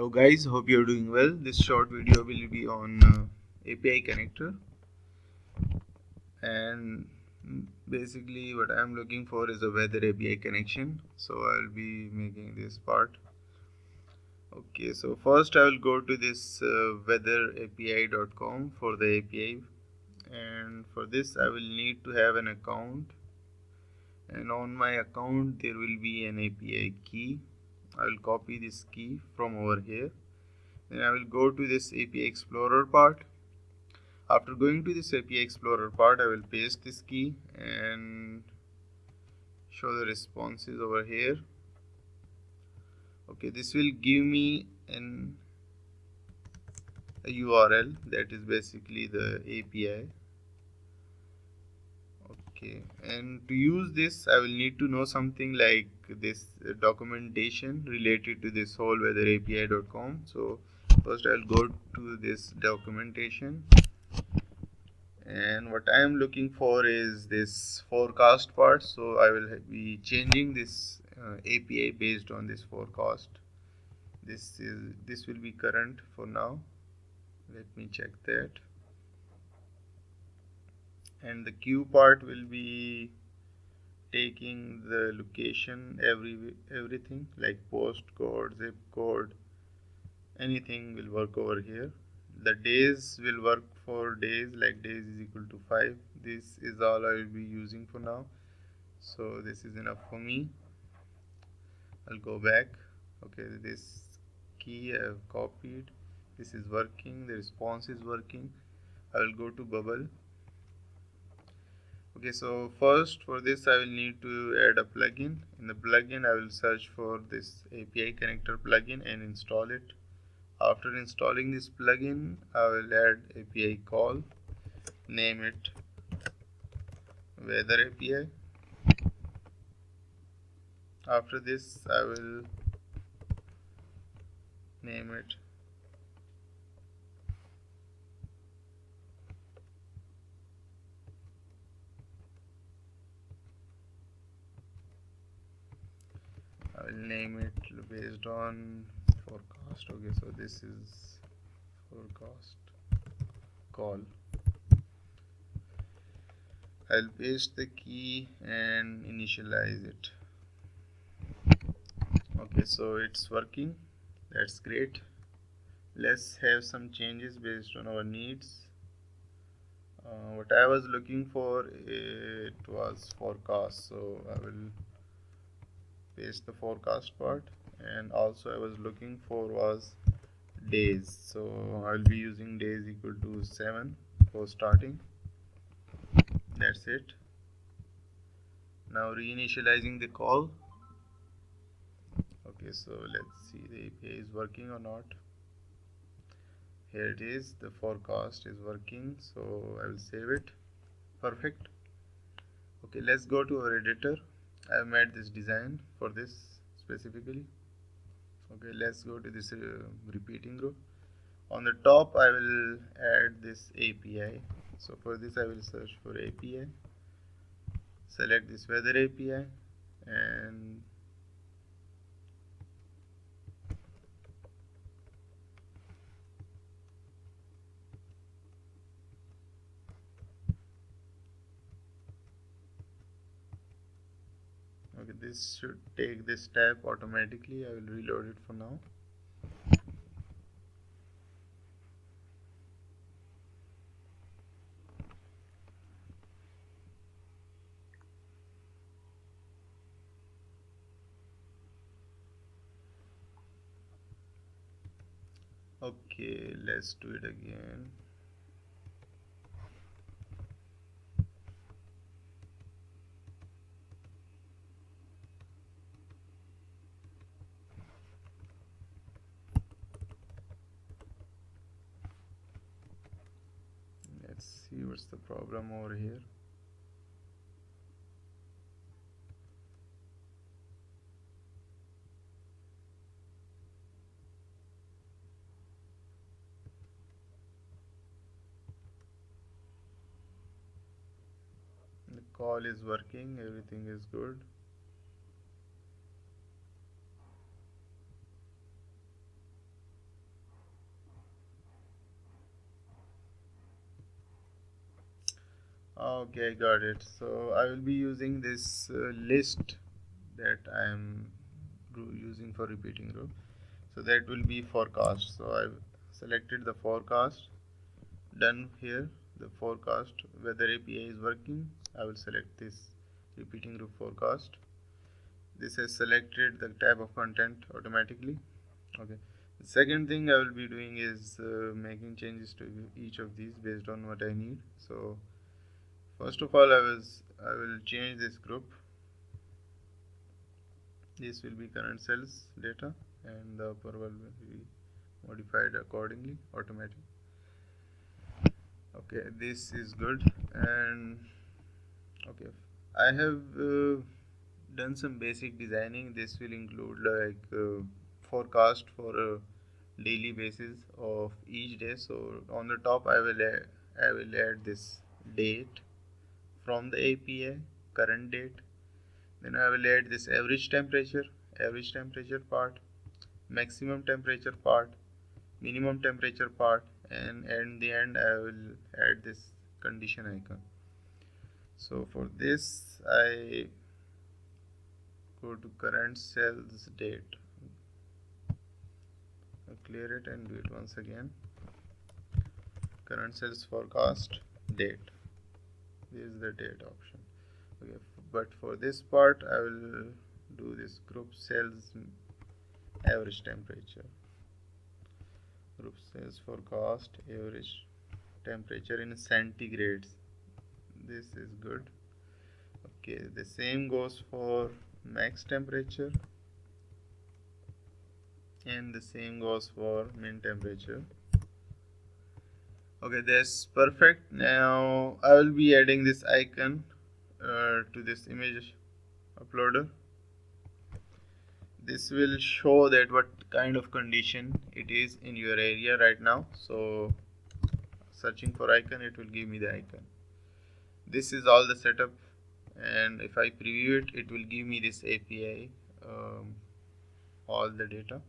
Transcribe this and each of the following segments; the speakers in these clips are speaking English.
Hello guys, hope you're doing well. This short video will be on API connector, and basically what I'm looking for is a weather API connection, so I'll be making this part. Okay, so first I will go to this weatherapi.com for the API, and for this I will need to have an account, and on my account there will be an API key. I will copy this key from over here. Then I will go to this API Explorer part. After going to this API Explorer part, I will paste this key and show the responses over here. Okay, this will give me a URL that is basically the API. Okay, and to use this, I will need to know something like this documentation related to this whole weatherapi.com. So first I'll go to this documentation, and what I am looking for is this forecast part. So I will be changing this API based on this forecast. This will be current for now. Let me check that. And the queue part will be taking the location, everything like postcode, zip code, anything will work over here. The days will work for days, like days is equal to 5. This is all I will be using for now, so this is enough for me. I'll go back. Okay, this key I have copied, this is working, the response is working. I will go to bubble. Okay, so first for this I will need to add a plugin. In the plugin I will search for this API connector plugin and install it. After installing this plugin, I will add API call, name it weather API. After this, I will name it based on forecast. Okay, so this is forecast call. I'll paste the key and initialize it. Okay, so it's working. That's great. Let's have some changes based on our needs. What I was looking for, it was forecast, so I will paste the forecast part, and also I was looking for was days, so I'll be using days equal to 7 for starting. That's it. Now reinitializing the call. Okay, so let's see the API is working or not. Here it is, the forecast is working, so I will save it. Perfect. Okay, let's go to our editor. I have made this design for this specifically. Okay, let's go to this repeating row. On the top I will add this API. So for this I will search for API, select this weather API, and okay, this should take this tab automatically. I will reload it for now. Okay, let's do it again. Let's see what's the problem over here. The call is working, everything is good. Okay, got it. So I will be using this list that I am using for repeating row. So that will be forecast. So I've selected the forecast. Done here. The forecast, whether API is working, I will select this repeating row forecast. This has selected the type of content automatically. Okay. The second thing I will be doing is making changes to each of these based on what I need. So first of all, I will change this group. This will be current sales data, and the upper will be modified accordingly, automatically. Okay, this is good. And okay, I have done some basic designing. This will include like forecast for a daily basis of each day. So on the top I will add this date from the API, current date. Then I will add this average temperature part, maximum temperature part, minimum temperature part, and at the end I will add this condition icon. So for this I go to current sales date. I'll clear it and do it once again. Current sales forecast date. This is the date option. Okay, but for this part I will do this group sales average temperature. Group sales forecast average temperature in centigrades. This is good. Okay, the same goes for max temperature, and the same goes for min temperature. Okay, that's perfect. Now I will be adding this icon to this image uploader. This will show that what kind of condition it is in your area right now. So searching for icon, it will give me the icon. This is all the setup, and if I preview it, it will give me this API, all the data.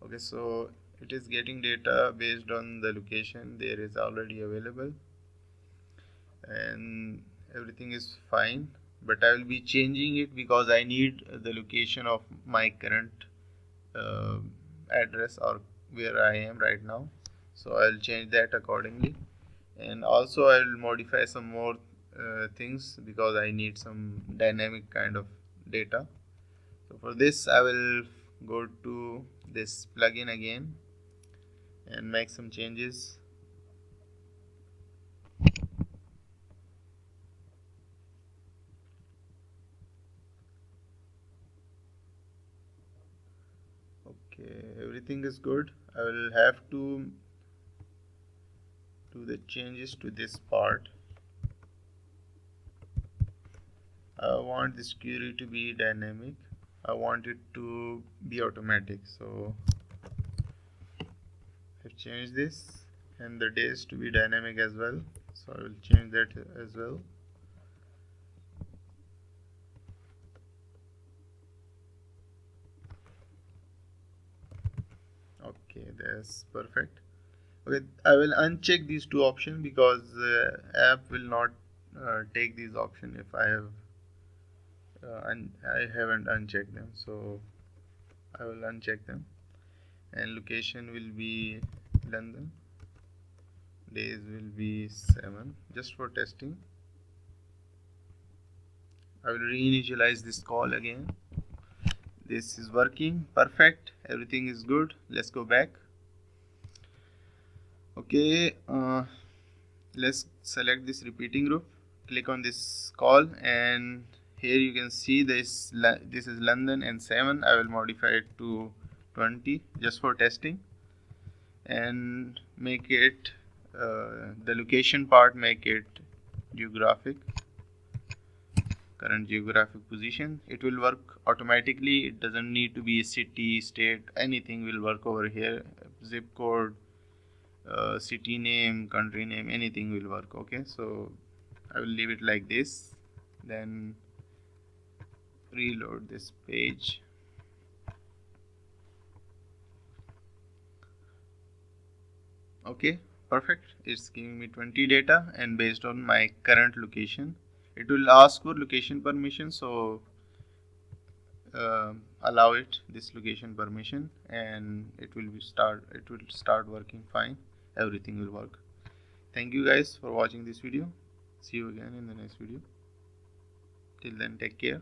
Okay, so it is getting data based on the location there is already available, and everything is fine. But I will be changing it because I need the location of my current uh, address or where I am right now. So I'll change that accordingly, and also I will modify some more things because I need some dynamic kind of data. So for this I will go to this plugin again and make some changes. Okay, everything is good. I will have to do the changes to this part. I want this query to be dynamic. I want it to be automatic. So I've changed this, and the days to be dynamic as well. So I will change that as well. Okay, that's perfect. Okay, I will uncheck these two options because the app will not take these options if I have I haven't unchecked them. So I will uncheck them, and location will be London. Days will be 7 just for testing. I will reinitialize this call again. This is working perfect. Everything is good. Let's go back. Okay, let's select this repeating group. Click on this call, and here you can see this is London and 7. I will modify it to 20 just for testing, and make it the location part, make it geographic, current geographic position. It will work automatically. It doesn't need to be a city, state, anything will work over here. Zip code, city name, country name, anything will work. Okay, so I will leave it like this, then reload this page. Okay, perfect. It's giving me 20 data, and based on my current location, it will ask for location permission. So allow it this location permission, and it will start working fine. Everything will work. Thank you guys for watching this video. See you again in the next video. Till then, take care.